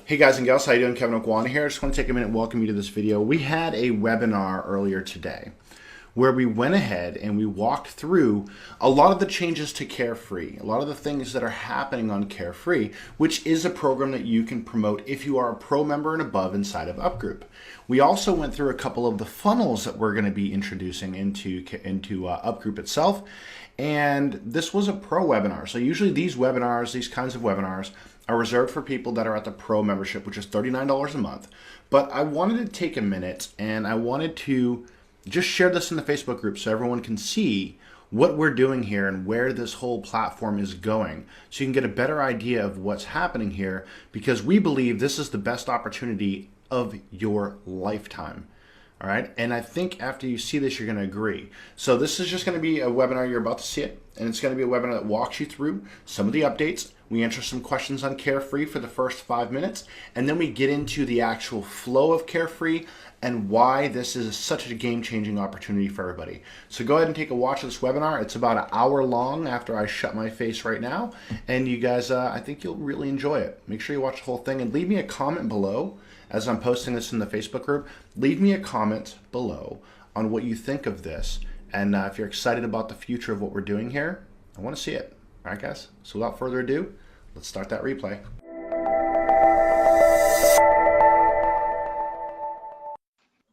Hey guys and gals, how you doing? Kevin Okwana here. I just want to take a minute and welcome you to this video. We had a webinar earlier today where we went ahead and we walked through a lot of the changes to Carefree, a lot of the things that are happening on Carefree, which is a program that you can promote if you are a pro member and above inside of UpGroup. We also went through a couple of the funnels that we're going to be introducing into UpGroup itself. And this was a pro webinar. So usually these webinars, these kinds of webinars, are reserved for people that are at the pro membership, which is $39 a month. But I wanted to take a minute and I wanted to just share this in the Facebook group so everyone can see what we're doing here and where this whole platform is going, so you can get a better idea of what's happening here, because we believe this is the best opportunity of your lifetime. All right, and I think after you see this, you're going to agree. So this is just going to be a webinar. You're about to see it, and it's going to be a webinar that walks you through some of the updates. We answer some questions on Carefree for the first 5 minutes, and then we get into the actual flow of Carefree and why this is such a game-changing opportunity for everybody. So go ahead and take a watch of this webinar. It's about an hour long after I shut my face right now, and you guys, I think you'll really enjoy it. Make sure you watch the whole thing and leave me a comment below. As I'm posting this in the Facebook group, leave me a comment below on what you think of this. And if you're excited about the future of what we're doing here, I want to see it. All right, guys? So without further ado, let's start that replay.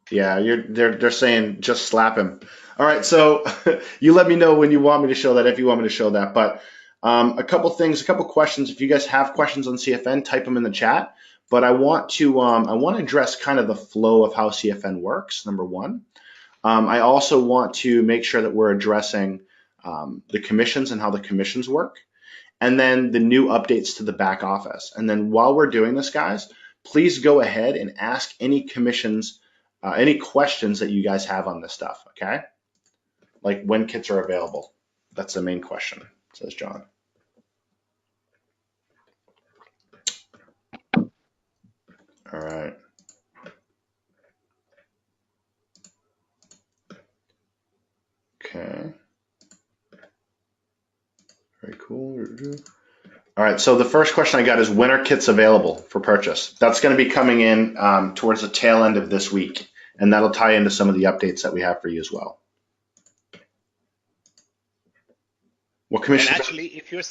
Yeah, they're saying just slap him. All right, so you let me know when you want me to show that, if you want me to show that. But a couple things, a couple questions. If you guys have questions on CFN, type them in the chat. But I want to address kind of the flow of how CFN works, number one. I also want to make sure that we're addressing the commissions and how the commissions work, and then the new updates to the back office. And then while we're doing this, guys, please go ahead and ask any commissions, any questions that you guys have on this stuff, okay? Like when kits are available. That's the main question, says John. All right. Okay. Very cool. All right, so the first question I got is, when are kits available for purchase? That's going to be coming in towards the tail end of this week, and that'll tie into some of the updates that we have for you as well. What commission? And actually, if you're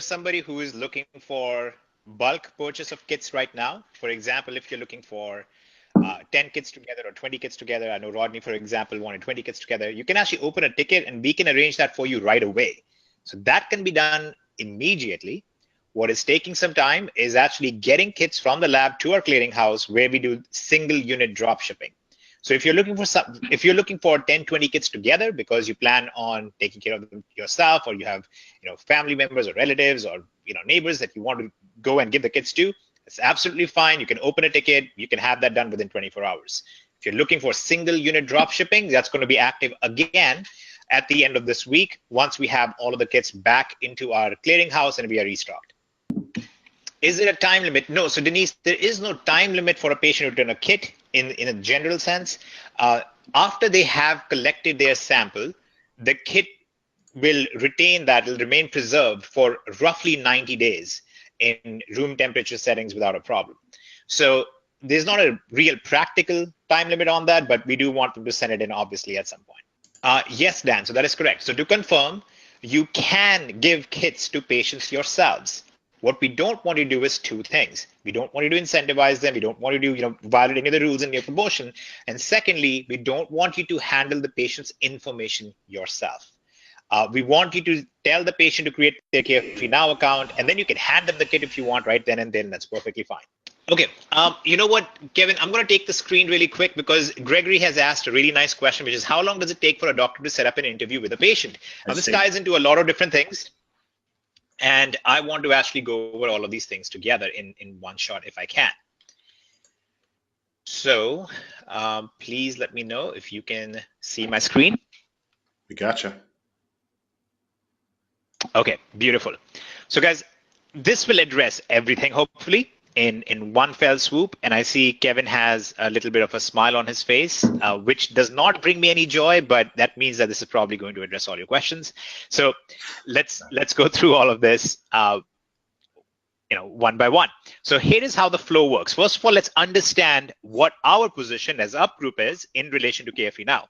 somebody who is looking for bulk purchase of kits right now, for example, if you're looking for 10 kits together or 20 kits together, I know Rodney, for example, wanted 20 kits together, you can actually open a ticket and we can arrange that for you right away. So that can be done immediately. What is taking some time is actually getting kits from the lab to our clearinghouse, where we do single unit drop shipping. So if you're looking for 10, 20 kits together because you plan on taking care of them yourself, or you have family members or relatives or neighbors that you want to go and give the kits to, it's absolutely fine. You can open a ticket. You can have that done within 24 hours. If you're looking for single unit drop shipping, that's going to be active again at the end of this week, once we have all of the kits back into our clearinghouse and we are restocked. Is there a time limit? No. So Denise, there is no time limit for a patient to return a kit in a general sense. After they have collected their sample, the kit will remain preserved for roughly 90 days in room temperature settings without a problem. So there's not a real practical time limit on that, but we do want them to send it in obviously at some point. Yes, Dan, so that is correct. So to confirm, you can give kits to patients yourselves. What we don't want to do is two things. We don't want you to incentivize them. We don't want you to violate any of the rules in your promotion. And secondly, we don't want you to handle the patient's information yourself. We want you to tell the patient to create their CareFreeNow account, and then you can hand them the kit if you want right then and then. That's perfectly fine. Okay, you know what, Kevin, I'm going to take the screen really quick because Gregory has asked a really nice question, which is, how long does it take for a doctor to set up an interview with a patient? Now, this ties into a lot of different things, and I want to actually go over all of these things together in one shot if I can. So please let me know if you can see my screen. We gotcha. Okay, beautiful. So guys, this will address everything, hopefully, in one fell swoop. And I see Kevin has a little bit of a smile on his face, which does not bring me any joy, but that means that this is probably going to address all your questions. So let's go through all of this. one by one. So here is how the flow works. First of all, let's understand what our position as UpGroup is in relation to CareFreeNow.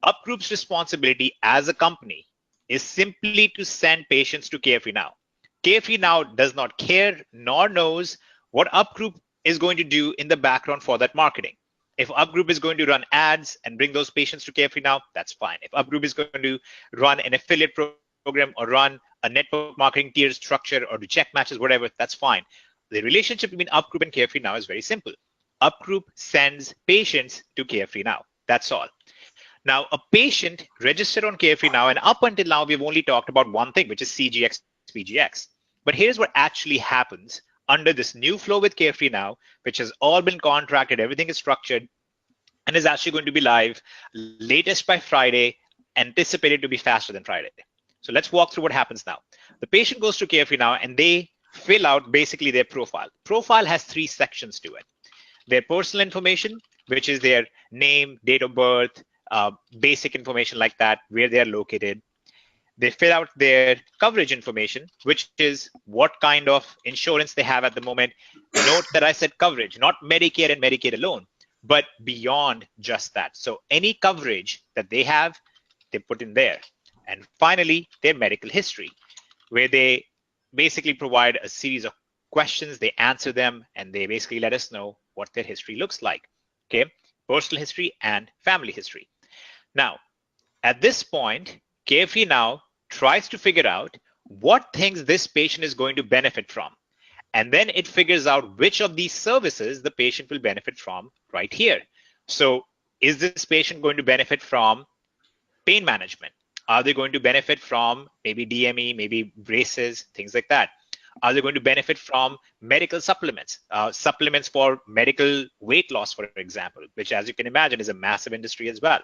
UpGroup's responsibility as a company is simply to send patients to CareFreeNow. CareFreeNow does not care nor knows what UpGroup is going to do in the background for that marketing. If UpGroup is going to run ads and bring those patients to CareFreeNow, that's fine. If UpGroup is going to run an affiliate program or run a network marketing tier structure or do check matches, whatever, that's fine. The relationship between UpGroup and CareFreeNow is very simple. UpGroup sends patients to CareFreeNow. That's all. Now, a patient registered on CareFreeNow, and up until now, we've only talked about one thing, which is CGX, PGX. But here's what actually happens under this new flow with CareFreeNow, which has all been contracted, everything is structured, and is actually going to be live latest by Friday, anticipated to be faster than Friday. So let's walk through what happens now. The patient goes to CareFreeNow and they fill out basically their profile. Profile has 3 sections to it. Their personal information, which is their name, date of birth, basic information like that, where they are located. They fill out their coverage information, which is what kind of insurance they have at the moment. Note that I said coverage, not Medicare and Medicaid alone, but beyond just that. So any coverage that they have, they put in there. And finally, their medical history, where they basically provide a series of questions, they answer them, and they basically let us know what their history looks like. Okay, personal history and family history. Now, at this point, CareFreeNow tries to figure out what things this patient is going to benefit from. And then it figures out which of these services the patient will benefit from right here. So is this patient going to benefit from pain management? Are they going to benefit from maybe DME, maybe braces, things like that? Are they going to benefit from medical supplements, supplements for medical weight loss, for example, which, as you can imagine, is a massive industry as well?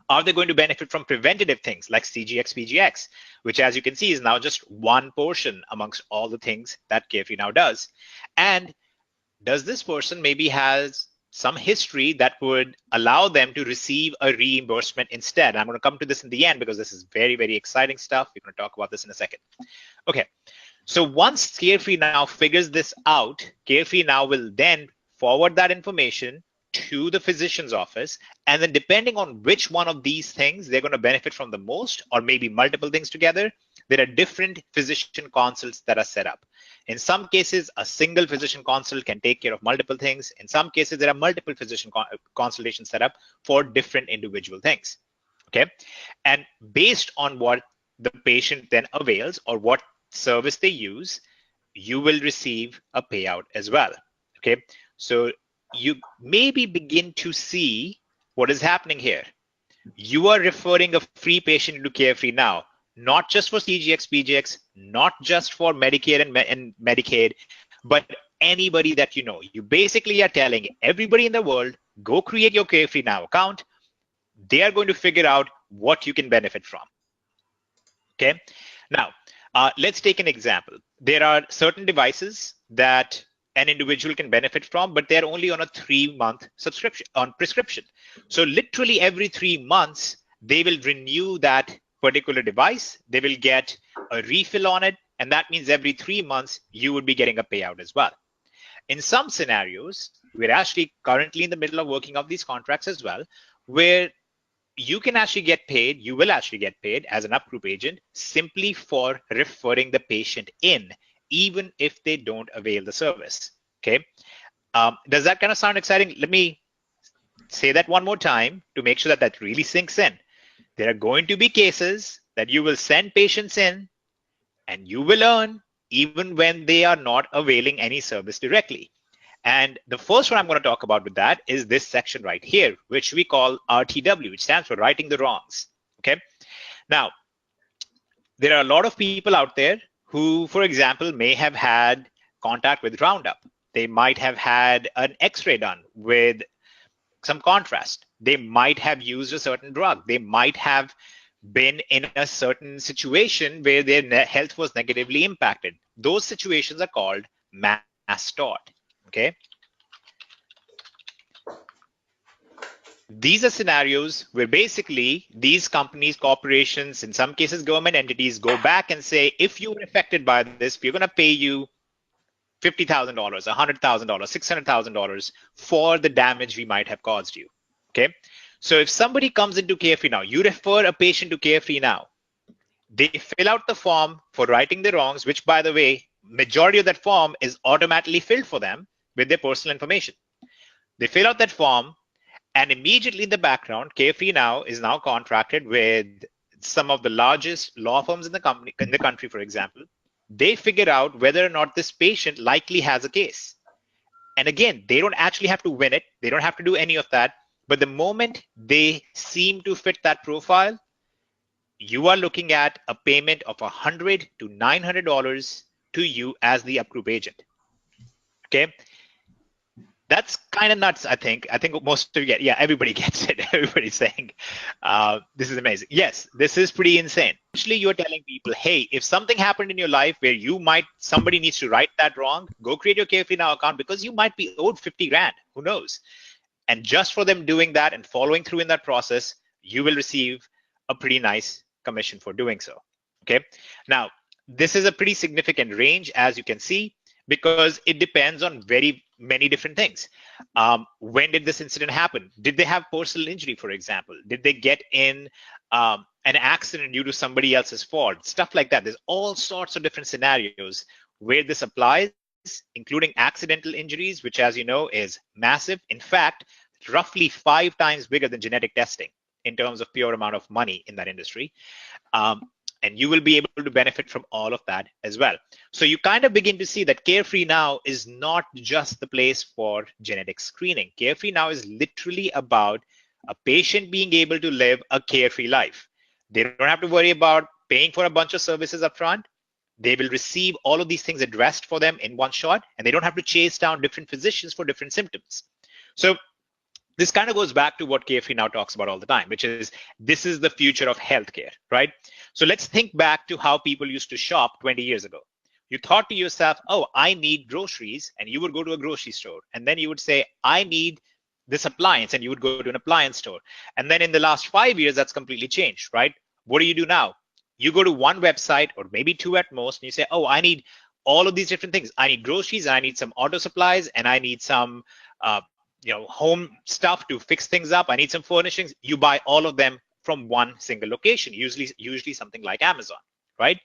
Are they going to benefit from preventative things like CGX, PGX, which, as you can see, is now just one portion amongst all the things that CareFreeNow does? And does this person maybe has some history that would allow them to receive a reimbursement instead? I'm going to come to this in the end because this is very, very exciting stuff. We're going to talk about this in a second. Okay, so once CareFreeNow figures this out, CareFreeNow will then forward that information to the physician's office, and then depending on which one of these things they're going to benefit from the most, or maybe multiple things together, there are different physician consults that are set up. In some cases, a single physician consult can take care of multiple things. In some cases, there are multiple physician consultations set up for different individual things. Okay, and based on what the patient then avails or what service they use, you will receive a payout as well. Okay, so you maybe begin to see what is happening here. You are referring a free patient to CareFreeNow, not just for CGX, PGX, not just for Medicare and Medicaid, but anybody that you know. You basically are telling everybody in the world, go create your CareFreeNow account. They are going to figure out what you can benefit from. Okay, now let's take an example. There are certain devices that an individual can benefit from, but they're only on a 3-month subscription on prescription. So literally every 3 months, they will renew that particular device. They will get a refill on it. And that means every 3 months, you would be getting a payout as well. In some scenarios, we're actually currently in the middle of working out these contracts as well, where you can actually get paid, you will actually get paid as an UpGroup agent simply for referring the patient in, even if they don't avail the service. Okay, does that kind of sound exciting? Let me say that one more time to make sure that that really sinks in. There are going to be cases that you will send patients in and you will earn even when they are not availing any service directly. And the first one I'm going to talk about with that is this section right here, which we call RTW, which stands for righting the wrongs. Okay, now there are a lot of people out there who, for example, may have had contact with Roundup. They might have had an X-ray done with some contrast. They might have used a certain drug. They might have been in a certain situation where their health was negatively impacted. Those situations are called mass tort. Okay. These are scenarios where basically these companies, corporations, in some cases government entities, go back and say, if you were affected by this, we're going to pay you $50,000, $100,000, $600,000 for the damage we might have caused you. Okay. So if somebody comes into CareFreeNow, you refer a patient to CareFreeNow, they fill out the form for righting the wrongs, which, by the way, majority of that form is automatically filled for them with their personal information. They fill out that form, and immediately in the background, CareFreeNow is now contracted with some of the largest law firms in the country, for example. They figure out whether or not this patient likely has a case. And again, they don't actually have to win it. They don't have to do any of that. But the moment they seem to fit that profile, you are looking at a payment of $100 to $900 to you as the UpGroup agent. Okay. That's kind of nuts, I think. I think most of you get, yeah, everybody gets it. Everybody's saying, this is amazing. Yes, this is pretty insane. Actually, you're telling people, hey, if something happened in your life where somebody needs to right that wrong, go create your CareFreeNow account because you might be owed 50 grand. Who knows? And just for them doing that and following through in that process, you will receive a pretty nice commission for doing so. Okay. Now, this is a pretty significant range, as you can see, because it depends on very many different things. When did this incident happen? Did they have personal injury, for example? Did they get in an accident due to somebody else's fault? Stuff like that. There's all sorts of different scenarios where this applies, including accidental injuries, which, as you know, is massive. In fact, roughly 5 times bigger than genetic testing in terms of pure amount of money in that industry. And you will be able to benefit from all of that as well. So you kind of begin to see that CareFreeNow is not just the place for genetic screening. CareFreeNow is literally about a patient being able to live a carefree life. They don't have to worry about paying for a bunch of services up front. They will receive all of these things addressed for them in one shot, and they don't have to chase down different physicians for different symptoms. So this kind of goes back to what CareFreeNow talks about all the time, which is this is the future of healthcare, right? So let's think back to how people used to shop 20 years ago. You thought to yourself, oh, I need groceries, and you would go to a grocery store. And then you would say, I need this appliance, and you would go to an appliance store. And then in the last 5 years, that's completely changed, right? What do you do now? You go to one website, or maybe 2 at most, and you say, oh, I need all of these different things. I need groceries, I need some auto supplies, and I need some home stuff to fix things up. I need some furnishings. You buy all of them from one single location, usually something like Amazon, right?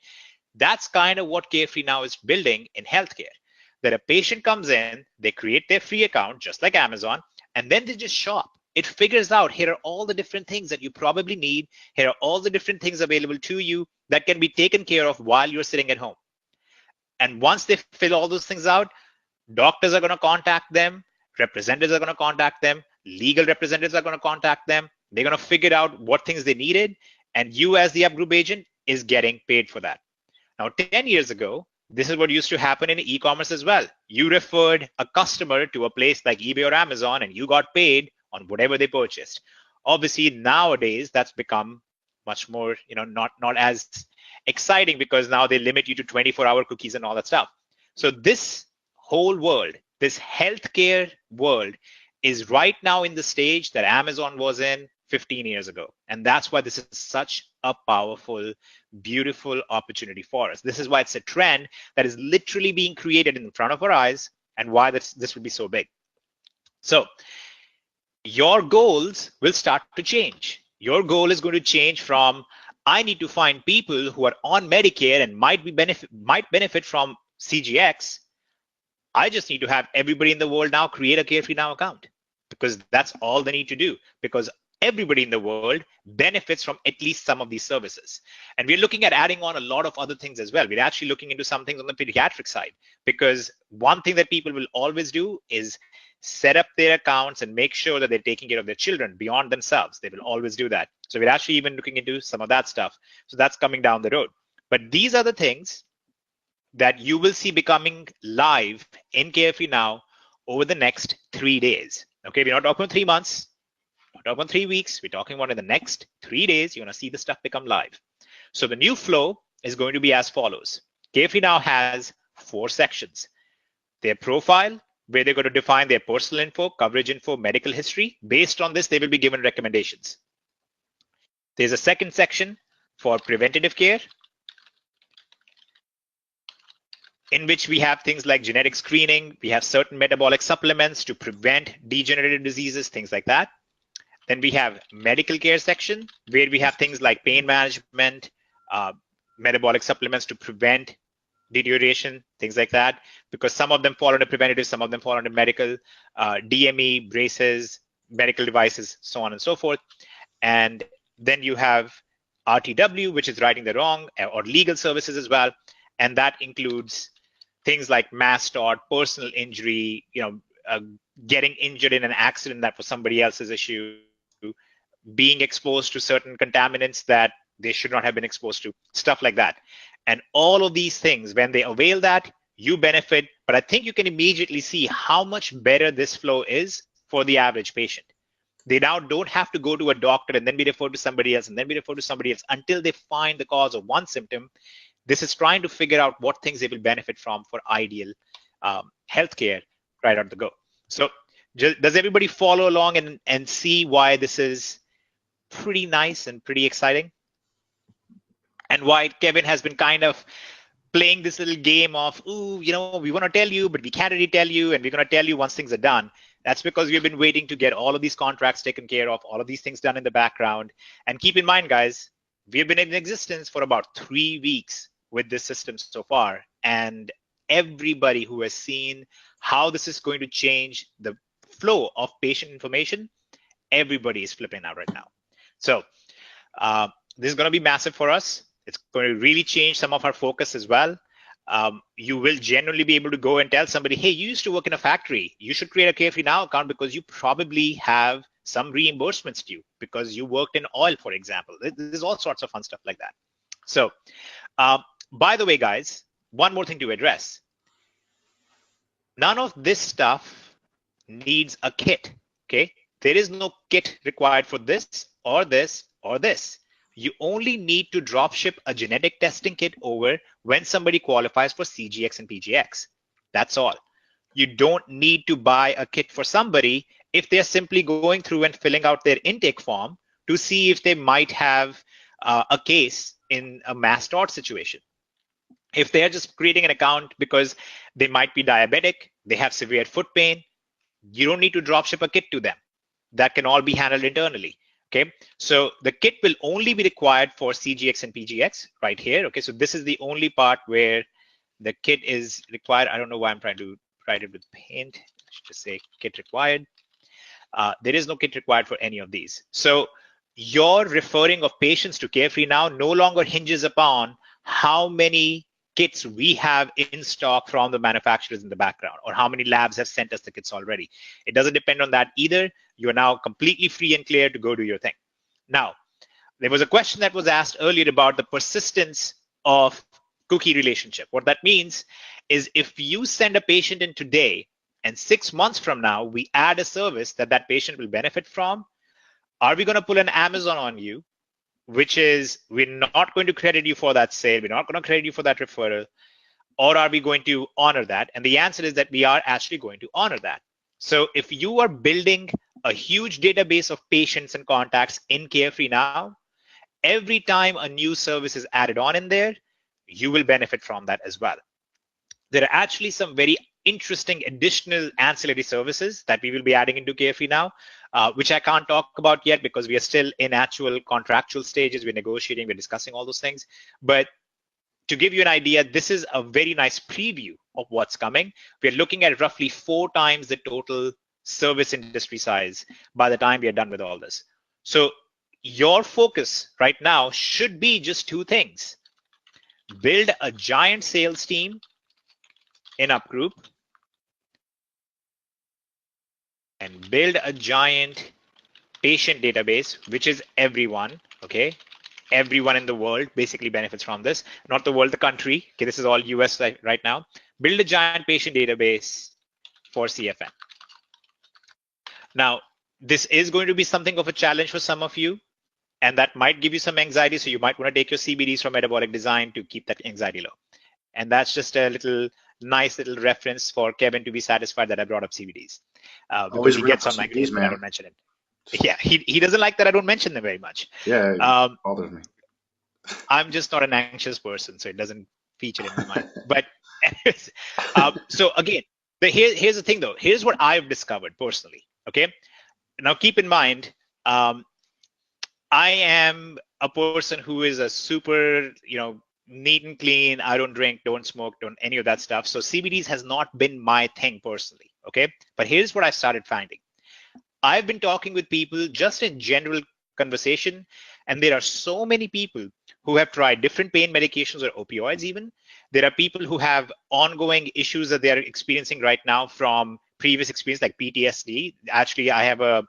That's kind of what CareFreeNow is building in healthcare, that a patient comes in, they create their free account, just like Amazon, and then they just shop. It figures out, here are all the different things that you probably need. Here are all the different things available to you that can be taken care of while you're sitting at home. And once they fill all those things out, doctors are going to contact them, representatives are going to contact them, legal representatives are going to contact them. They're going to figure out what things they needed, and you as the UpGroup agent is getting paid for that. Now, 10 years ago, this is what used to happen in e-commerce as well. You referred a customer to a place like eBay or Amazon, and you got paid on whatever they purchased. Obviously, nowadays, that's become much more, not as exciting, because now they limit you to 24-hour cookies and all that stuff. So this whole world, this healthcare world, is right now in the stage that Amazon was in 15 years ago. And that's why this is such a powerful, beautiful opportunity for us. This is why it's a trend that is literally being created in front of our eyes, and why this would be so big. So your goals will start to change. Your goal is going to change from, I need to find people who are on Medicare and might benefit from CGX. I just need to have everybody in the world now create a CareFreeNow account, because that's all they need to do, because everybody in the world benefits from at least some of these services. And we're looking at adding on a lot of other things as well. We're actually looking into some things on the pediatric side, because one thing that people will always do is set up their accounts and make sure that they're taking care of their children beyond themselves. They will always do that. So we're actually even looking into some of that stuff. So that's coming down the road. But these are the things that you will see becoming live in CareFreeNow over the next 3 days. Okay, we're not talking about 3 months, not talking about 3 weeks. We're talking about in the next 3 days, you're going to see the stuff become live. So the new flow is going to be as follows. CareFreeNow has 4 sections: their profile, where they're going to define their personal info, coverage info, medical history. Based on this, they will be given recommendations. There's a second section for preventative care, in which we have things like genetic screening. We have certain metabolic supplements to prevent degenerative diseases, things like that. Then we have medical care section, where we have things like pain management, metabolic supplements to prevent deterioration, things like that, because some of them fall under preventative, some of them fall under medical, DME, braces, medical devices, so on and so forth. And then you have RTW, which is righting the wrong, or legal services as well. And that includes things like mass tort, personal injury, getting injured in an accident that was somebody else's issue, being exposed to certain contaminants that they should not have been exposed to, stuff like that. And all of these things, when they avail that, you benefit. But I think you can immediately see how much better this flow is for the average patient. They now don't have to go to a doctor and then be referred to somebody else and then be referred to somebody else until they find the cause of one symptom. This is trying to figure out what things they will benefit from for ideal healthcare right out the go. So does everybody follow along and see why this is pretty nice and pretty exciting? And why Kevin has been kind of playing this little game of, ooh, we want to tell you, but we can't really tell you, and we're going to tell you once things are done. That's because we've been waiting to get all of these contracts taken care of, all of these things done in the background. And keep in mind, guys, we have been in existence for about 3 weeks with this system so far. And everybody who has seen how this is going to change the flow of patient information, everybody is flipping out right now. So this is going to be massive for us. It's going to really change some of our focus as well. You will generally be able to go and tell somebody, hey, you used to work in a factory. You should create a CareFreeNow account because you probably have some reimbursements due because you worked in oil, for example. There's all sorts of fun stuff like that. So by the way, guys, one more thing to address. None of this stuff needs a kit, okay? There is no kit required for this or this or this. You only need to drop ship a genetic testing kit over when somebody qualifies for CGX and PGX. That's all. You don't need to buy a kit for somebody if they're simply going through and filling out their intake form to see if they might have a case in a mass tort situation. If they're just creating an account because they might be diabetic, they have severe foot pain, you don't need to drop ship a kit to them. That can all be handled internally. Okay, so the kit will only be required for CGX and PGX right here. Okay, so this is the only part where the kit is required. I don't know why I'm trying to write it with paint. I should just say kit required. There is no kit required for any of these. So your referring of patients to CareFreeNow no longer hinges upon how many kits we have in stock from the manufacturers in the background or how many labs have sent us the kits already. It doesn't depend on that either. You are now completely free and clear to go do your thing. Now, there was a question that was asked earlier about the persistence of cookie relationship. What that means is if you send a patient in today and 6 months from now, we add a service that that patient will benefit from, are we going to pull an Amazon on you, which is we're not going to credit you for that sale, we're not going to credit you for that referral, or are we going to honor that? And the answer is that we are actually going to honor that. So if you are building a huge database of patients and contacts in CareFreeNow, every time a new service is added on in there, you will benefit from that as well. There are actually some very interesting additional ancillary services that we will be adding into CareFreeNow, which I can't talk about yet because we are still in actual contractual stages. We're negotiating, we're discussing all those things. But to give you an idea, this is a very nice preview of what's coming. We're looking at roughly 4 times the total service industry size by the time we are done with all this. So your focus right now should be just 2 things. Build a giant sales team in UpGroup and build a giant patient database, which is everyone, okay? Everyone in the world basically benefits from this. Not the world, the country. Okay, this is all US right now. Build a giant patient database for CFN. Now, this is going to be something of a challenge for some of you, and that might give you some anxiety. So you might want to take your CBDs from metabolic design to keep that anxiety low. And that's just a little nice little reference for Kevin to be satisfied that I brought up CBDs, because Always he bring up gets on my case CBDs, when I man. don't mention it. Yeah, he doesn't like that I don't mention them very much. Yeah, it Um, bothers me. I'm just not an anxious person, so it doesn't feature in my mind. But so again, here's the thing though. Here's what I've discovered personally. Okay, now keep in mind, um, I am a person who is a super, neat and clean. I don't drink, don't smoke, don't any of that stuff. So CBDs has not been my thing personally. Okay, but here's what I started finding. I've been talking with people just in general conversation, and there are so many people who have tried different pain medications or opioids even. There are people who have ongoing issues that they are experiencing right now from previous experience like PTSD. Actually, I have a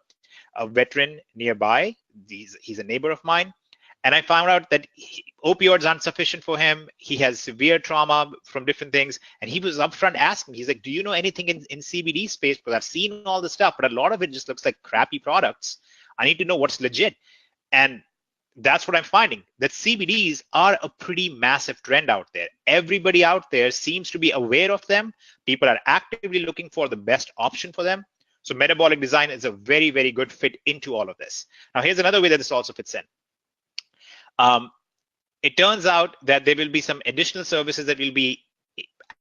veteran nearby. He's a neighbor of mine. And I found out that opioids aren't sufficient for him. He has severe trauma from different things. And he was upfront asking, he's like, do you know anything in CBD space? Because I've seen all the stuff, but a lot of it just looks like crappy products. I need to know what's legit. And that's what I'm finding, that CBDs are a pretty massive trend out there. Everybody out there seems to be aware of them. People are actively looking for the best option for them. So metabolic design is a very, very good fit into all of this. Now, here's another way that this also fits in. It turns out that there will be some additional services that we'll be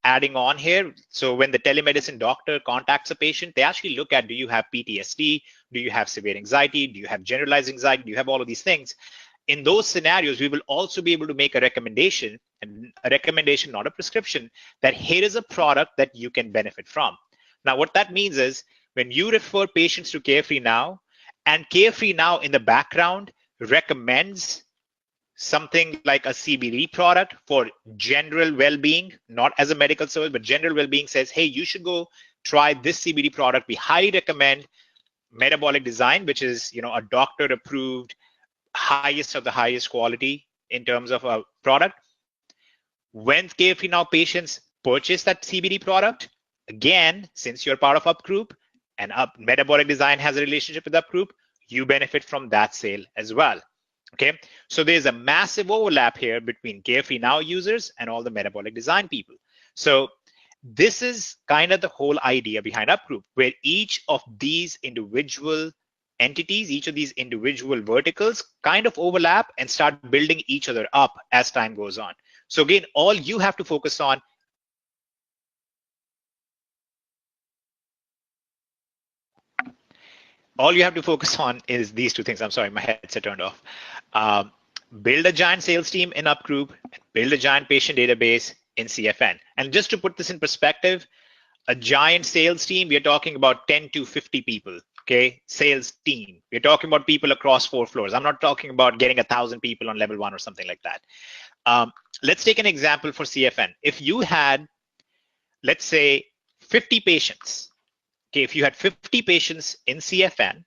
adding on here. So when the telemedicine doctor contacts a patient, they actually look at, do you have PTSD? Do you have severe anxiety? Do you have generalized anxiety? Do you have all of these things? In those scenarios, we will also be able to make a recommendation, and a recommendation, not a prescription, that here is a product that you can benefit from. Now, what that means is when you refer patients to CareFreeNow, and CareFreeNow in the background recommends something like a CBD product for general well-being, not as a medical service, but general well-being, says, hey, you should go try this CBD product. We highly recommend Metabolic Design, which is a doctor-approved, highest of the highest quality in terms of a product. When CareFreeNow patients purchase that CBD product, again, since you're part of UpGroup and Metabolic Design has a relationship with UpGroup, you benefit from that sale as well. Okay, so there's a massive overlap here between CareFreeNow users and all the metabolic design people. So this is kind of the whole idea behind UpGroup, where each of these individual entities, each of these individual verticals kind of overlap and start building each other up as time goes on. So again, all you have to focus on is these two things. I'm sorry, my headset turned off. Build a giant sales team in UpGroup, and build a giant patient database in CFN. And just to put this in perspective, a giant sales team, we're talking about 10 to 50 people, okay? Sales team. We're talking about people across 4 floors. I'm not talking about getting 1,000 people on level 1 or something like that. Let's take an example for CFN. If you had, let's say, 50 patients, okay, if you had 50 patients in CFN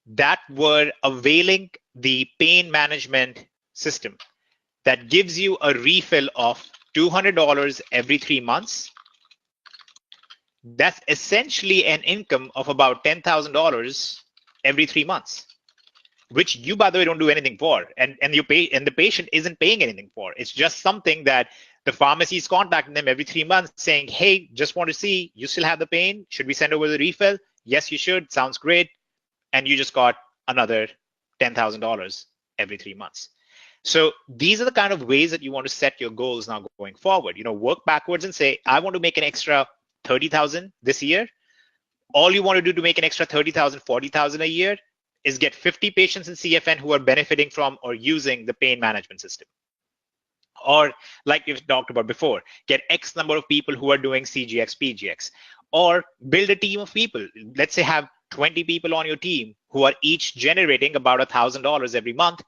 that were availing the pain management system that gives you a refill of $200 every 3 months, that's essentially an income of about $10,000 every 3 months, which you, by the way, don't do anything for, and you pay, and the patient isn't paying anything for. It's just something that the pharmacy is contacting them every 3 months saying, hey, just want to see, you still have the pain? Should we send over the refill? Yes, you should. Sounds great. And you just got another $10,000 every 3 months. So these are the kind of ways that you want to set your goals now going forward. Work backwards and say, I want to make an extra 30,000 this year. All you want to do to make an extra 30,000, 40,000 a year is get 50 patients in CFN who are benefiting from or using the pain management system. Or like we've talked about before, get X number of people who are doing CGX, PGX, or build a team of people. Let's say have 20 people on your team who are each generating about $1,000 every month.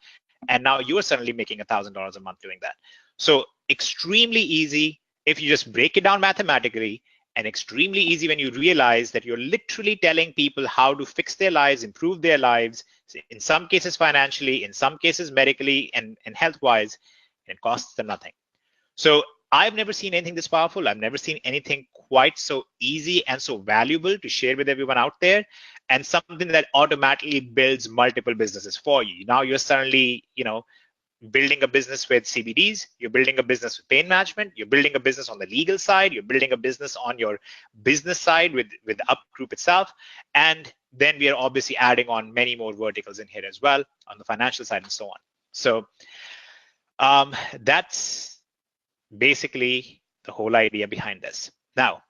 And now you're suddenly making $1,000 a month doing that. So extremely easy if you just break it down mathematically, and extremely easy when you realize that you're literally telling people how to fix their lives, improve their lives, in some cases financially, in some cases medically and health-wise, and it costs them nothing. So I've never seen anything this powerful. I've never seen anything quite so easy and so valuable to share with everyone out there, and something that automatically builds multiple businesses for you. Now you're suddenly, building a business with CBDs, you're building a business with pain management, you're building a business on the legal side, you're building a business on your business side with UpGroup itself, and then we are obviously adding on many more verticals in here as well on the financial side and so on. So that's basically the whole idea behind this. Now,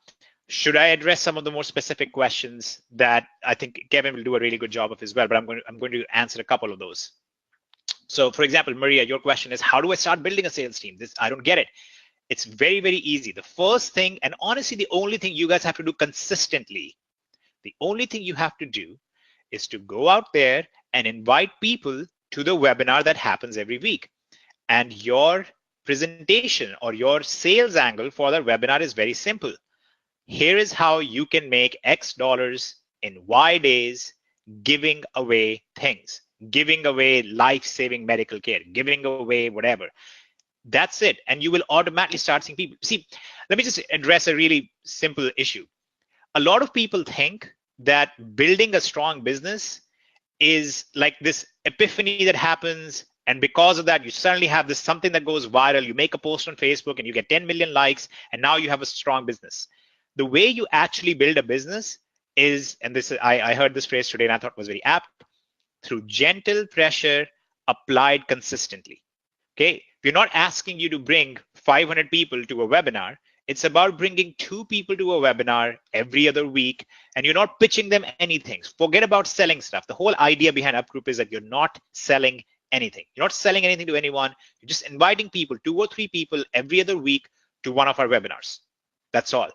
should I address some of the more specific questions that I think Kevin will do a really good job of as well, but I'm going to answer a couple of those. So for example, Maria, your question is, how do I start building a sales team? I don't get it. It's very, very easy. The first thing, and honestly, the only thing you guys have to do consistently, the only thing you have to do is to go out there and invite people to the webinar that happens every week. And your presentation or your sales angle for that webinar is very simple. Here is how you can make X dollars in Y days giving away things, giving away life-saving medical care, giving away whatever. That's it. And you will automatically start seeing people. See, let me just address a really simple issue. A lot of people think that building a strong business is like this epiphany that happens, and because of that, you suddenly have this something that goes viral. You make a post on Facebook and you get 10 million likes, and now you have a strong business. The way you actually build a business is, and this is, I heard this phrase today and I thought was very apt, through gentle pressure applied consistently. Okay, we're not asking you to bring 500 people to a webinar. It's about bringing 2 people to a webinar every other week, and you're not pitching them anything. Forget about selling stuff. The whole idea behind UpGroup is that you're not selling anything. You're not selling anything to anyone. You're just inviting people, 2 or 3 people every other week to one of our webinars. That's all.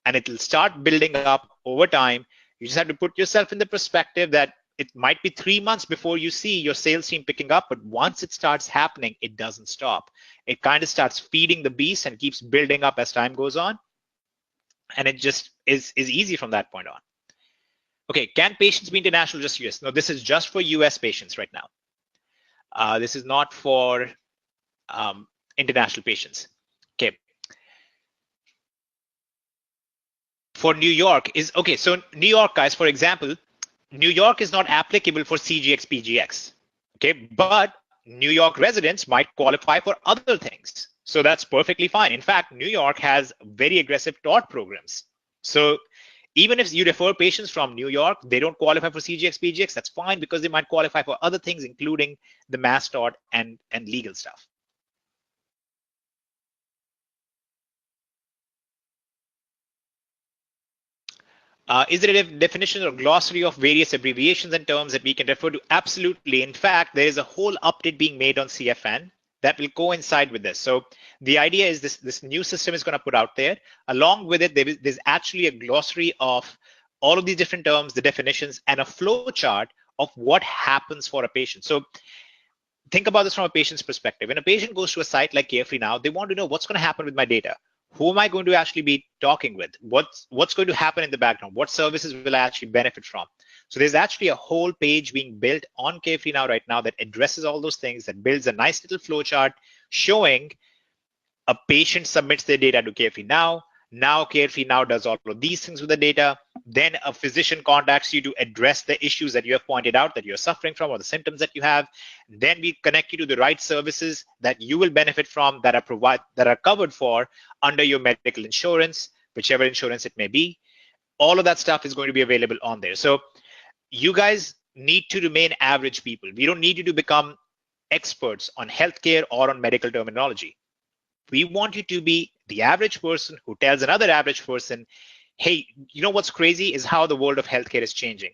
And it'll start building up over time. You just have to put yourself in the perspective that it might be 3 months before you see your sales team picking up, but once it starts happening, it doesn't stop. It kind of starts feeding the beast and keeps building up as time goes on. And it just is easy from that point on. Okay, can patients be international, just US? No, this is just for US patients right now. This is not for international patients. Okay. For New York is, okay, so New York, guys, for example, New York is not applicable for CGX, PGX, okay? But New York residents might qualify for other things. So that's perfectly fine. In fact, New York has very aggressive TOT programs. So even if you refer patients from New York, they don't qualify for CGX, PGX, that's fine because they might qualify for other things, including the mass TOT and legal stuff. Is there a definition or glossary of various abbreviations and terms that we can refer to? Absolutely. In fact, there is a whole update being made on CFN that will coincide with this. So the idea is this new system is going to put out there. Along with it, there's actually a glossary of all of these different terms, the definitions, and a flow chart of what happens for a patient. So think about this from a patient's perspective. When a patient goes to a site like CareFreeNow, they want to know what's going to happen with my data. Who am I going to actually be talking with? What's going to happen in the background? What services will I actually benefit from? So there's actually a whole page being built on CareFreeNow right now that addresses all those things, that builds a nice little flow chart showing a patient submits their data to CareFreeNow. Now CareFreeNow does all of these things with the data. Then a physician contacts you to address the issues that you have pointed out that you're suffering from or the symptoms that you have. Then we connect you to the right services that you will benefit from that are covered for under your medical insurance, whichever insurance it may be. All of that stuff is going to be available on there. So you guys need to remain average people. We don't need you to become experts on healthcare or on medical terminology. We want you to be the average person who tells another average person, hey, you know what's crazy is how the world of healthcare is changing.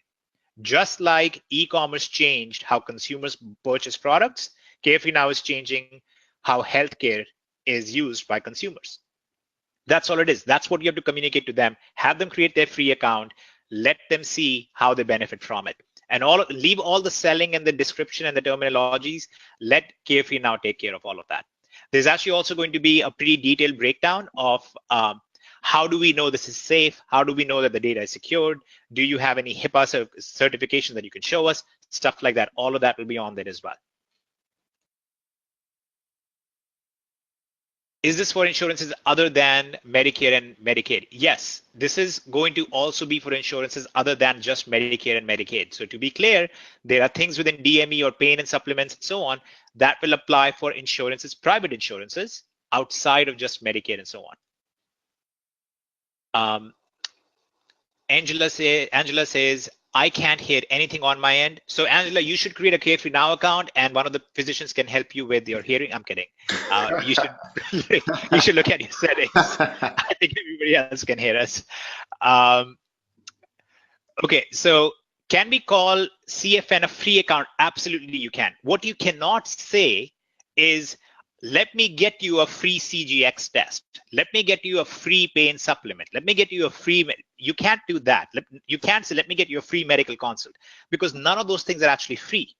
Just like e-commerce changed how consumers purchase products, CareFreeNow is changing how healthcare is used by consumers. That's all it is. That's what you have to communicate to them. Have them create their free account. Let them see how they benefit from it. And leave all the selling and the description and the terminologies. Let CareFreeNow take care of all of that. There's actually also going to be a pretty detailed breakdown of how do we know this is safe? How do we know that the data is secured? Do you have any HIPAA certification that you can show us? Stuff like that. All of that will be on there as well. Is this for insurances other than Medicare and Medicaid? Yes, this is going to also be for insurances other than just Medicare and Medicaid. So to be clear, there are things within DME or pain and supplements and so on that will apply for insurances, private insurances outside of just Medicare and so on. Angela says, I can't hear anything on my end. So Angela, you should create a CareFreeNow account and one of the physicians can help you with your hearing. I'm kidding. You should you should look at your settings. I think everybody else can hear us. Okay, so can we call CFN a free account? Absolutely, you can. What you cannot say is, let me get you a free CGX test. Let me get you a free pain supplement. Let me get you a free, you can't do that. You can't say, let me get you a free medical consult, because none of those things are actually free,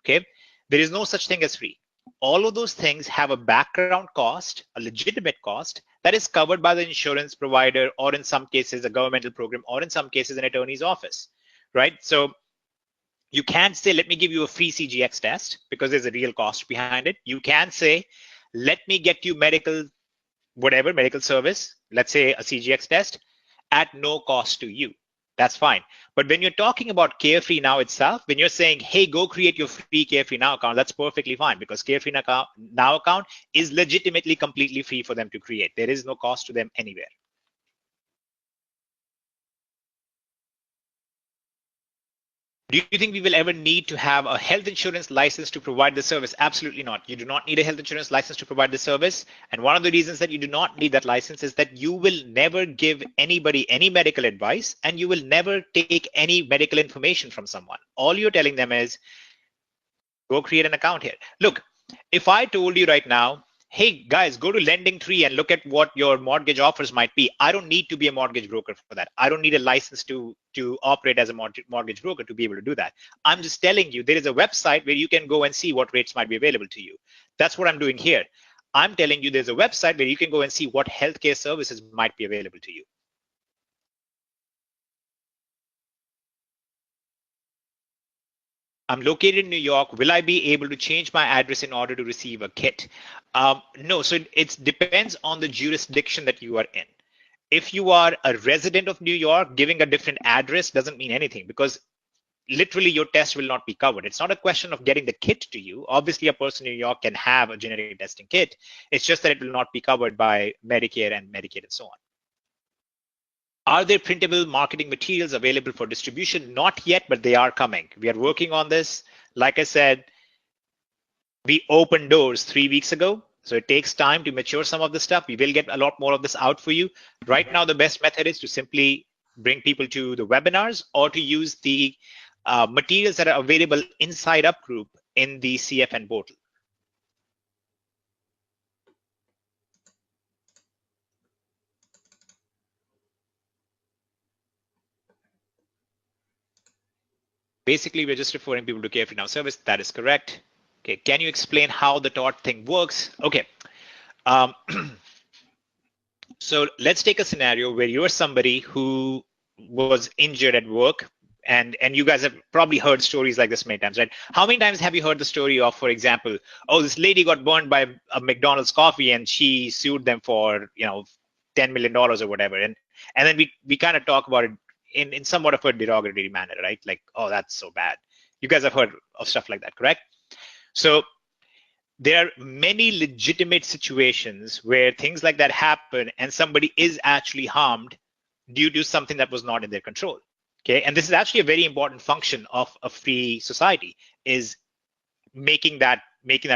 okay? There is no such thing as free. All of those things have a background cost, a legitimate cost that is covered by the insurance provider, or in some cases, a governmental program, or in some cases, an attorney's office, right? So you can't say, let me give you a free CGX test, because there's a real cost behind it. You can say, let me get you medical, whatever, medical service, let's say a CGX test, at no cost to you. That's fine. But when you're talking about CareFreeNow itself, when you're saying, hey, go create your free CareFreeNow account, that's perfectly fine, because CareFreeNow account is legitimately completely free for them to create. There is no cost to them anywhere. Do you think we will ever need to have a health insurance license to provide the service? Absolutely not. You do not need a health insurance license to provide the service. And one of the reasons that you do not need that license is that you will never give anybody any medical advice, and you will never take any medical information from someone. All you're telling them is, go create an account here. Look, if I told you right now, hey guys, go to LendingTree and look at what your mortgage offers might be, I don't need to be a mortgage broker for that. I don't need a license to operate as a mortgage broker to be able to do that. I'm just telling you, there is a website where you can go and see what rates might be available to you. That's what I'm doing here. I'm telling you, there's a website where you can go and see what healthcare services might be available to you. I'm located in New York. Will I be able to change my address in order to receive a kit? No, so it depends on the jurisdiction that you are in. If you are a resident of New York, giving a different address doesn't mean anything, because literally your test will not be covered. It's not a question of getting the kit to you. Obviously, a person in New York can have a genetic testing kit. It's just that it will not be covered by Medicare and Medicaid and so on. Are there printable marketing materials available for distribution? Not yet, but they are coming. We are working on this. Like I said, we opened doors 3 weeks ago. So it takes time to mature some of the stuff. We will get a lot more of this out for you. Right now, the best method is to simply bring people to the webinars, or to use the materials that are available inside UpGroup in the CFN portal. Basically, we're just referring people to CareFreeNow service. That is correct. Okay, can you explain how the TOT thing works? Okay. So let's take a scenario where you're somebody who was injured at work, and you guys have probably heard stories like this many times, right? How many times have you heard the story of, for example, oh, this lady got burned by a McDonald's coffee and she sued them for, $10 million or whatever, and then we kind of talk about it in somewhat of a derogatory manner, right? Like, oh, that's so bad. You guys have heard of stuff like that, correct? So there are many legitimate situations where things like that happen and somebody is actually harmed due to something that was not in their control. Okay, and this is actually a very important function of a free society, is making that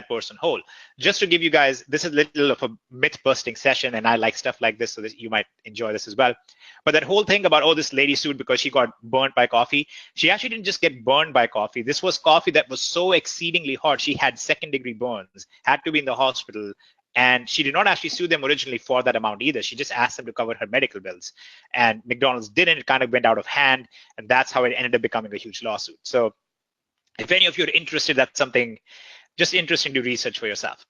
person whole. Just to give you guys, this is a little of a myth busting session, and I like stuff like this, so that you might enjoy this as well. But that whole thing about, oh, this lady sued because she got burnt by coffee, she actually didn't just get burned by coffee. This was coffee that was so exceedingly hot, she had second-degree burns, had to be in the hospital, and she did not actually sue them originally for that amount either. She just asked them to cover her medical bills, and McDonald's didn't. It kind of went out of hand, and that's how it ended up becoming a huge lawsuit. So if any of you are interested, that's something just interesting to research for yourself.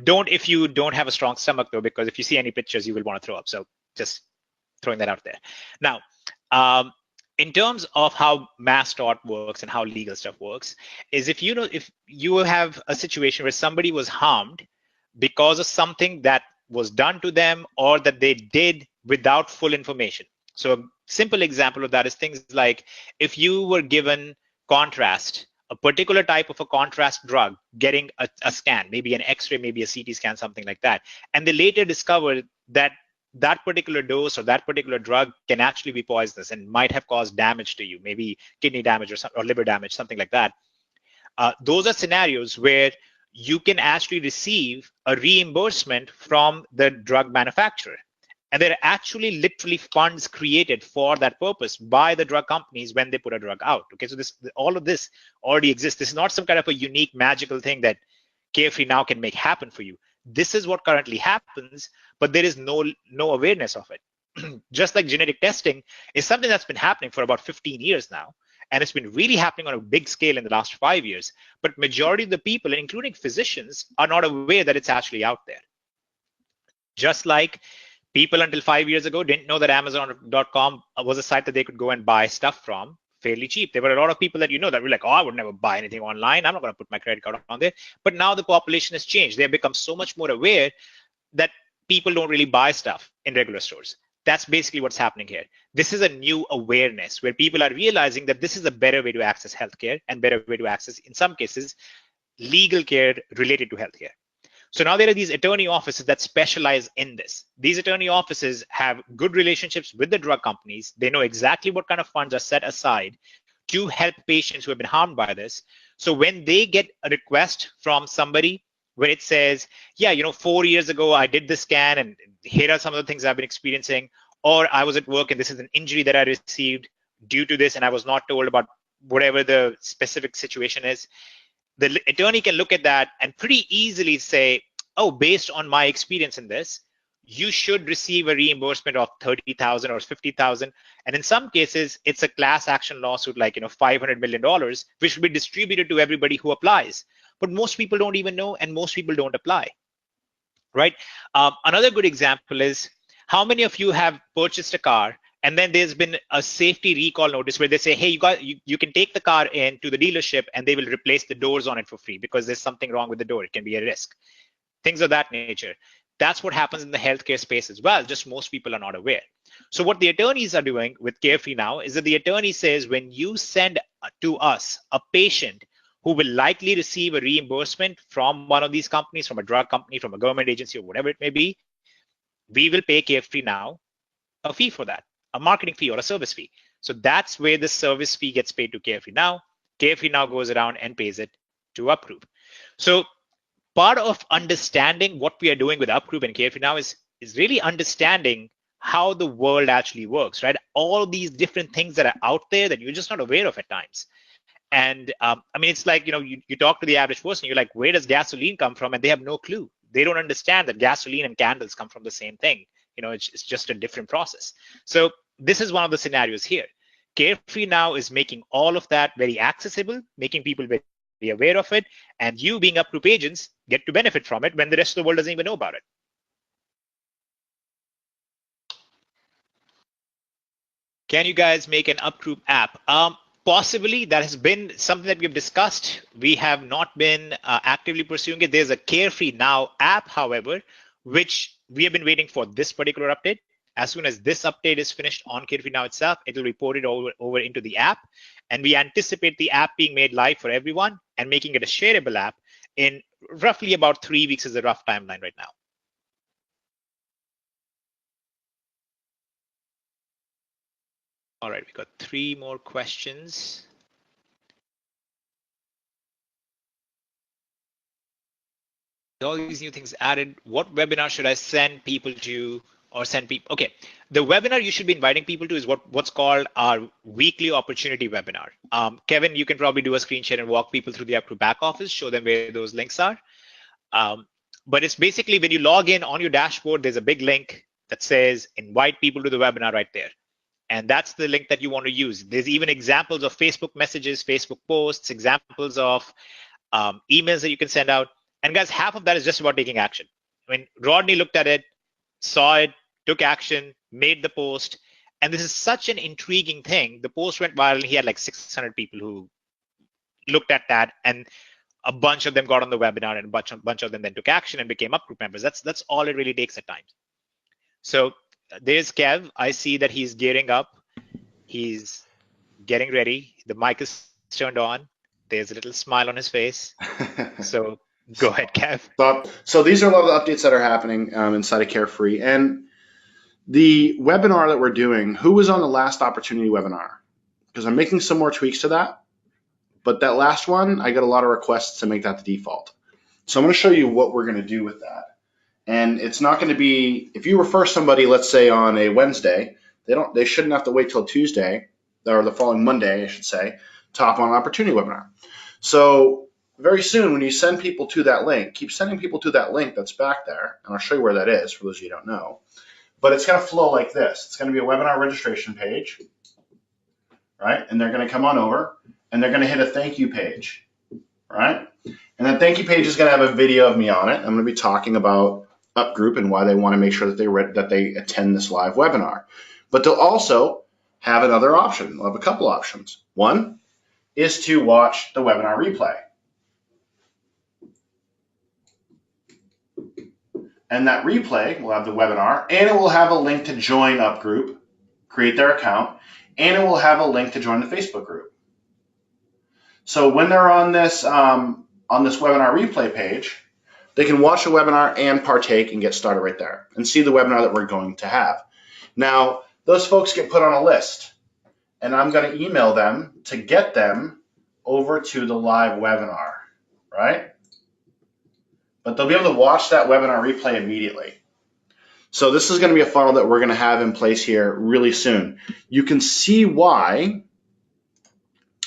Don't if you don't have a strong stomach, though, because if you see any pictures, you will want to throw up. So just throwing that out there. Now, in terms of how mass tort works and how legal stuff works, is if you have a situation where somebody was harmed because of something that was done to them or that they did without full information. So a simple example of that is things like if you were given contrast, a particular type of a contrast drug, getting a scan, maybe an X-ray, maybe a CT scan, something like that, and they later discovered that that particular dose or that particular drug can actually be poisonous and might have caused damage to you, maybe kidney damage or liver damage, something like that. Those are scenarios where you can actually receive a reimbursement from the drug manufacturer. And there are actually literally funds created for that purpose by the drug companies when they put a drug out. Okay, so all of this already exists. This is not some kind of a unique magical thing that CareFreeNow can make happen for you. This is what currently happens, but there is no awareness of it. Just like genetic testing is something that's been happening for about 15 years now, and it's been really happening on a big scale in the last 5 years. But majority of the people, including physicians, are not aware that it's actually out there. Just like people until 5 years ago didn't know that Amazon.com was a site that they could go and buy stuff from fairly cheap. There were a lot of people that that were like, oh, I would never buy anything online. I'm not going to put my credit card on there. But now the population has changed. They have become so much more aware that people don't really buy stuff in regular stores. That's basically what's happening here. This is a new awareness where people are realizing that this is a better way to access healthcare and better way to access, in some cases, legal care related to healthcare. So now there are these attorney offices that specialize in this. These attorney offices have good relationships with the drug companies. They know exactly what kind of funds are set aside to help patients who have been harmed by this. So when they get a request from somebody where it says, yeah, 4 years ago, I did this scan and here are some of the things I've been experiencing, or I was at work and this is an injury that I received due to this and I was not told about whatever the specific situation is, the attorney can look at that and pretty easily say, oh, based on my experience in this, you should receive a reimbursement of $30,000 or $50,000. And in some cases, it's a class action lawsuit like, $500 million, which will be distributed to everybody who applies. But most people don't even know, and most people don't apply, right? Another good example is how many of you have purchased a car and then there's been a safety recall notice where they say, hey, you can take the car in to the dealership and they will replace the doors on it for free because there's something wrong with the door. It can be a risk. Things of that nature. That's what happens in the healthcare space as well. Just most people are not aware. So what the attorneys are doing with CareFreeNow is that the attorney says, when you send to us a patient who will likely receive a reimbursement from one of these companies, from a drug company, from a government agency, or whatever it may be, we will pay CareFreeNow a fee for that, a marketing fee or a service fee. So that's where the service fee gets paid to CareFreeNow. CareFreeNow goes around and pays it to UpGroup. So part of understanding what we are doing with UpGroup and CareFreeNow is really understanding how the world actually works, right? All these different things that are out there that you're just not aware of at times. And I mean, it's like, you talk to the average person, you're like, where does gasoline come from? And they have no clue. They don't understand that gasoline and candles come from the same thing. It's just a different process. So this is one of the scenarios here. CareFreeNow is making all of that very accessible, making people very aware of it, and you being UpGroup agents get to benefit from it when the rest of the world doesn't even know about it. Can you guys make an UpGroup app? Possibly. That has been something that we've discussed. We have not been actively pursuing it. There's a CareFreeNow app, however, which we have been waiting for this particular update. As soon as this update is finished on CareFreeNow itself, it will be ported over into the app. And we anticipate the app being made live for everyone and making it a shareable app in roughly about 3 weeks is a rough timeline right now. All right, we got 3 more questions. All these new things added. What webinar should I send people to or send people? Okay, the webinar you should be inviting people to is what's called our weekly opportunity webinar. Kevin, you can probably do a screen share and walk people through the UpGroup back office, show them where those links are. But it's basically when you log in on your dashboard, there's a big link that says invite people to the webinar right there. And that's the link that you want to use. There's even examples of Facebook messages, Facebook posts, examples of emails that you can send out. And guys, half of that is just about taking action. When Rodney looked at it, saw it, took action, made the post, and this is such an intriguing thing. The post went viral and he had like 600 people who looked at that. And a bunch of them got on the webinar and a bunch of them then took action and became UpGroup members. That's all it really takes at times. So there's Kev. I see that he's gearing up. He's getting ready. The mic is turned on. There's a little smile on his face. So go ahead, Kev. So these are a lot of the updates that are happening inside of Carefree. And the webinar that we're doing, who was on the last opportunity webinar? Because I'm making some more tweaks to that. But that last one, I got a lot of requests to make that the default. So I'm going to show you what we're going to do with that. And it's not going to be, if you refer somebody, let's say on a Wednesday, they shouldn't have to wait till Tuesday, or the following Monday, I should say, to hop on an opportunity webinar. So very soon, when you send people to that link, keep sending people to that link that's back there, and I'll show you where that is for those of you who don't know. But it's going to flow like this. It's going to be a webinar registration page, right? And they're going to come on over, and they're going to hit a thank you page, right? And that thank you page is going to have a video of me on it. I'm going to be talking about UpGroup and why they want to make sure that they attend this live webinar. But they'll also have another option. They'll have a couple options. One is to watch the webinar replay. And that replay will have the webinar, and it will have a link to join UpGroup, create their account, and it will have a link to join the Facebook group. So when they're on this webinar replay page, they can watch the webinar and partake and get started right there and see the webinar that we're going to have. Now, those folks get put on a list, and I'm going to email them to get them over to the live webinar, right? But they'll be able to watch that webinar replay immediately. So this is going to be a funnel that we're going to have in place here really soon. You can see why.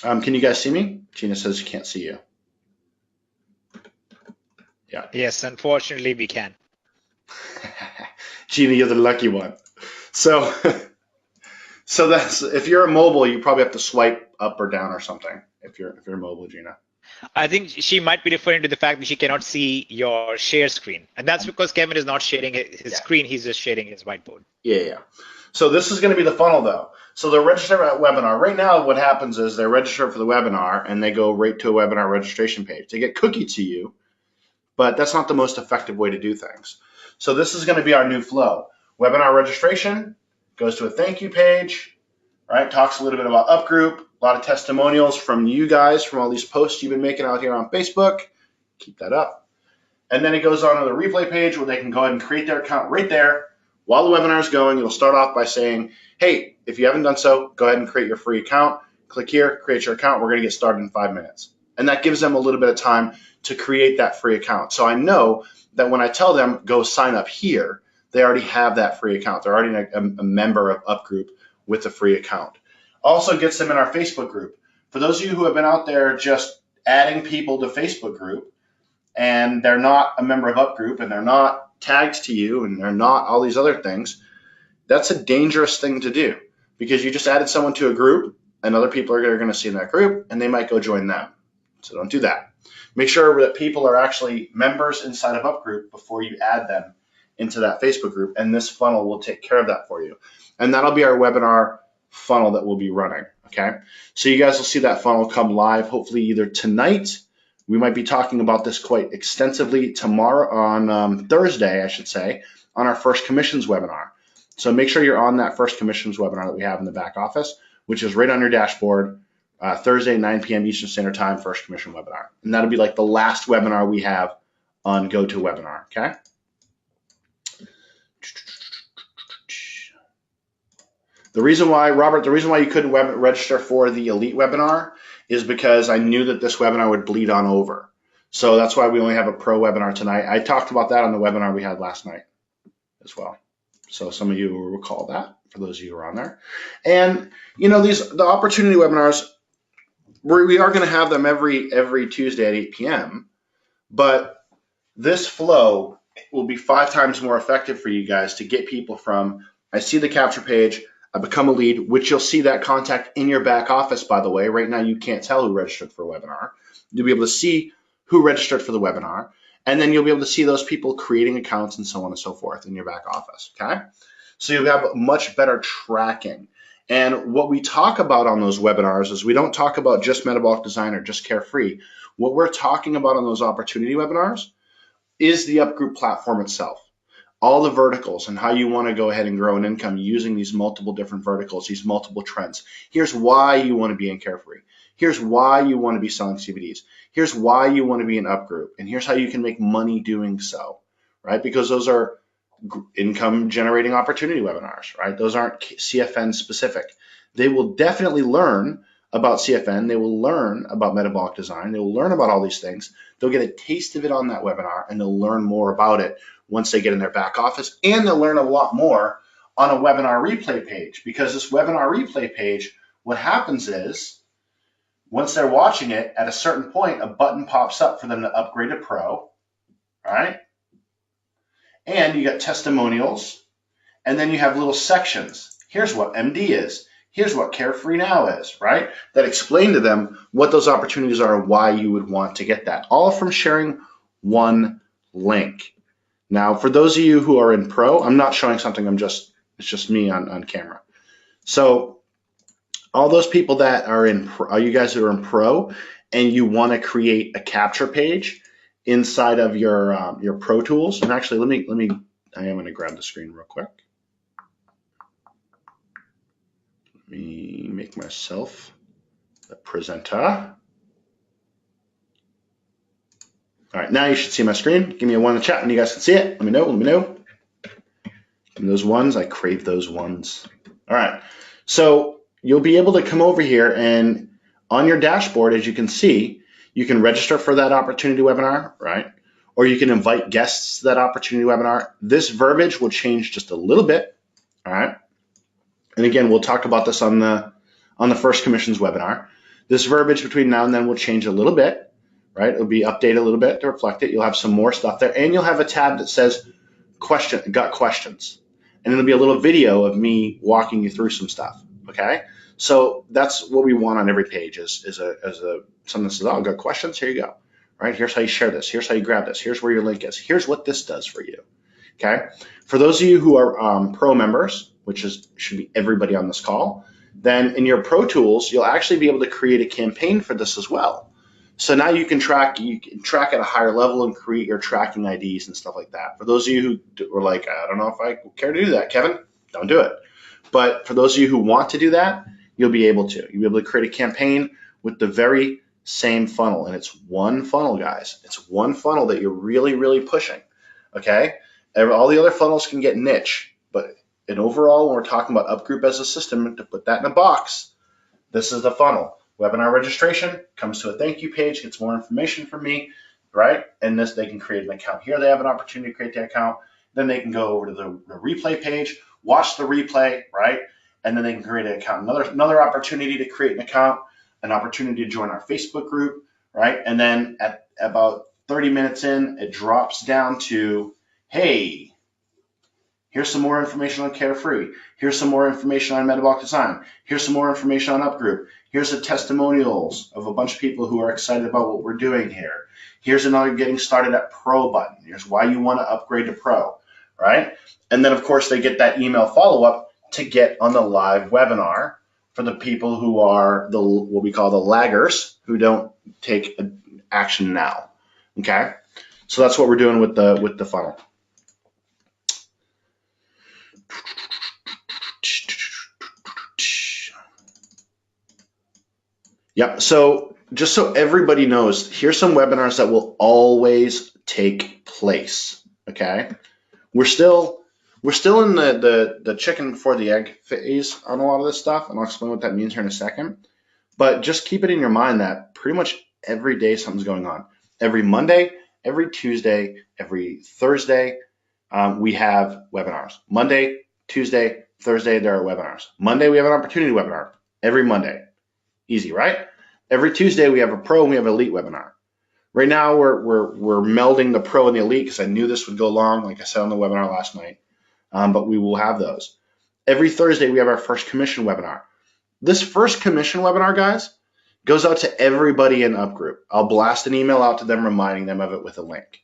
Can you guys see me? Gina says she can't see you. Yeah. Yes, unfortunately we can. Gina, you're the lucky one. So that's, if you're a mobile, you probably have to swipe up or down or something if you're mobile, Gina. I think she might be referring to the fact that she cannot see your share screen. And that's because Kevin is not sharing his screen, he's just sharing his whiteboard. Yeah. So this is going to be the funnel though. So they're registered for that webinar. Right now what happens is they're registered for the webinar and they go right to a webinar registration page. They get cookied to you, but that's not the most effective way to do things. So this is going to be our new flow. Webinar registration goes to a thank you page, right? Talks a little bit about UpGroup, a lot of testimonials from you guys from all these posts you've been making out here on Facebook. Keep that up. And then it goes on to the replay page where they can go ahead and create their account right there. While the webinar is going, it'll start off by saying, hey, if you haven't done so, go ahead and create your free account. Click here, create your account. We're going to get started in 5 minutes. And that gives them a little bit of time to create that free account. So I know that when I tell them, go sign up here, they already have that free account. They're already a member of UpGroup with a free account. Also gets them in our Facebook group. For those of you who have been out there just adding people to Facebook group and they're not a member of UpGroup and they're not tagged to you and they're not all these other things, that's a dangerous thing to do because you just added someone to a group and other people are going to see in that group and they might go join them. So don't do that. Make sure that people are actually members inside of UpGroup before you add them into that Facebook group, and this funnel will take care of that for you. And that'll be our webinar funnel that we'll be running, okay? So you guys will see that funnel come live hopefully either tonight. We might be talking about this quite extensively tomorrow on Thursday, I should say, on our first commissions webinar. So make sure you're on that first commissions webinar that we have in the back office, which is right on your dashboard, Thursday, 9 p.m. Eastern Standard Time, first commission webinar. And that'll be like the last webinar we have on GoToWebinar, okay? The reason why, Robert, you couldn't register for the Elite webinar is because I knew that this webinar would bleed on over. So that's why we only have a Pro webinar tonight. I talked about that on the webinar we had last night as well. So some of you will recall that, for those of you who are on there. And, you know, the opportunity webinars, we are going to have them every Tuesday at 8 p.m., but this flow will be 5 times more effective for you guys to get people from, I see the capture page, I become a lead, which you'll see that contact in your back office, by the way. Right now, you can't tell who registered for a webinar. You'll be able to see who registered for the webinar, and then you'll be able to see those people creating accounts and so on and so forth in your back office, okay? So you'll have much better tracking. And what we talk about on those webinars is we don't talk about just metabolic design or just Carefree. What we're talking about on those opportunity webinars is the UpGroup platform itself. All the verticals and how you want to go ahead and grow an income using these multiple different verticals, these multiple trends. Here's why you want to be in Carefree. Here's why you want to be selling CBDs. Here's why you want to be in UpGroup. And here's how you can make money doing so, right? Because those are income generating opportunity webinars, right? Those aren't CFN specific. They will definitely learn about CFN. They will learn about metabolic design. They will learn about all these things. They'll get a taste of it on that webinar, and they'll learn more about it once they get in their back office, and they'll learn a lot more on a webinar replay page, because this webinar replay page, what happens is once they're watching it, at a certain point, a button pops up for them to upgrade to Pro, right? And you got testimonials, and then you have little sections. Here's what MD is. Here's what CareFreeNow is, right? That explain to them what those opportunities are and why you would want to get that. All from sharing one link. Now, for those of you who are in Pro, I'm not showing something. It's just me on camera. So all those people that are in Pro, you guys that are in Pro, and you want to create a capture page inside of your Pro Tools. And actually, I am going to grab the screen real quick. Let me make myself the presenter. All right, now you should see my screen. Give me a one in the chat and you guys can see it. Let me know. And those ones, I crave those ones. All right, so you'll be able to come over here, and on your dashboard, as you can see, you can register for that opportunity webinar, right? Or you can invite guests to that opportunity webinar. This verbiage will change just a little bit, all right? And again, we'll talk about this on the first commissions webinar. This verbiage between now and then will change a little bit, right? It'll be updated a little bit to reflect it. You'll have some more stuff there, and you'll have a tab that says got questions. And it'll be a little video of me walking you through some stuff, okay? So that's what we want on every page is something that says, oh, got questions? Here you go, right? Here's how you share this. Here's how you grab this. Here's where your link is. Here's what this does for you, okay? For those of you who are Pro members, which should be everybody on this call, then in your Pro Tools, you'll actually be able to create a campaign for this as well. So now you can track at a higher level and create your tracking IDs and stuff like that. For those of you who are like, I don't know if I care to do that, Kevin, don't do it. But for those of you who want to do that, you'll be able to. You'll be able to create a campaign with the very same funnel. And it's one funnel, guys. It's one funnel that you're really, really pushing, okay? All the other funnels can get niche. But in overall, when we're talking about UpGroup as a system, to put that in a box, this is the funnel. Webinar registration comes to a thank you page, gets more information from me, right? And this, they can create an account here. They have an opportunity to create the account. Then they can go over to the replay page, watch the replay, right? And then they can create an account. Another opportunity to create an account, an opportunity to join our Facebook group, right? And then at about 30 minutes in, it drops down to, hey, here's some more information on Carefree. Here's some more information on metabolic design. Here's some more information on UpGroup. Here's the testimonials of a bunch of people who are excited about what we're doing here. Here's another getting started at Pro button. Here's why you want to upgrade to Pro, right? And then, of course, they get that email follow-up to get on the live webinar for the people who are what we call the laggers, who don't take action now, okay? So that's what we're doing with the funnel. Yep, so just so everybody knows, here's some webinars that will always take place, okay? We're still in the chicken before the egg phase on a lot of this stuff, and I'll explain what that means here in a second. But just keep it in your mind that pretty much every day something's going on. Every Monday, every Tuesday, every Thursday, we have webinars. Monday, Tuesday, Thursday, there are webinars. Monday, we have an opportunity webinar every Monday. Easy, right? Every Tuesday, we have a Pro and we have an Elite webinar. Right now, we're melding the Pro and the Elite because I knew this would go long, like I said on the webinar last night. But we will have those. Every Thursday, we have our first commission webinar. This first commission webinar, guys, goes out to everybody in UpGroup. I'll blast an email out to them reminding them of it with a link.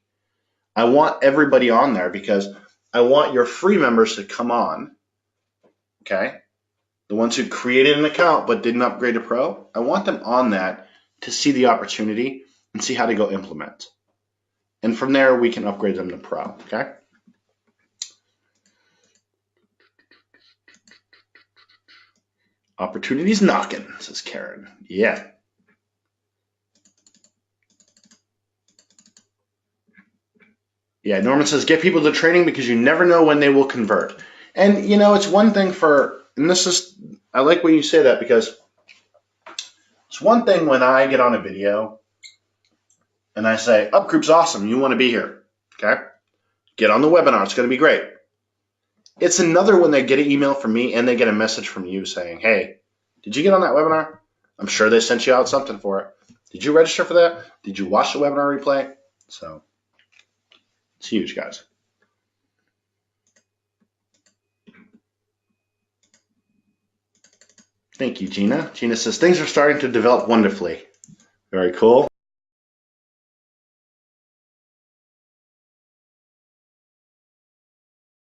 I want everybody on there because I want your free members to come on, okay? the ones who created an account but didn't upgrade to Pro, I want them on that to see the opportunity and see how to go implement. And from there, we can upgrade them to Pro, okay? Opportunities knocking, says Karen. Yeah. Yeah, Norman says, get people to training because you never know when they will convert. And, you know, it's one thing for, and this is, I like when you say that because it's one thing when I get on a video and I say, UpGroup's awesome, you want to be here, okay? Get on the webinar, it's going to be great. It's another when they get an email from me and they get a message from you saying, hey, did you get on that webinar? I'm sure they sent you out something for it. Did you register for that? Did you watch the webinar replay? So it's huge, guys. Thank you, Gina. Gina says, things are starting to develop wonderfully. Very cool.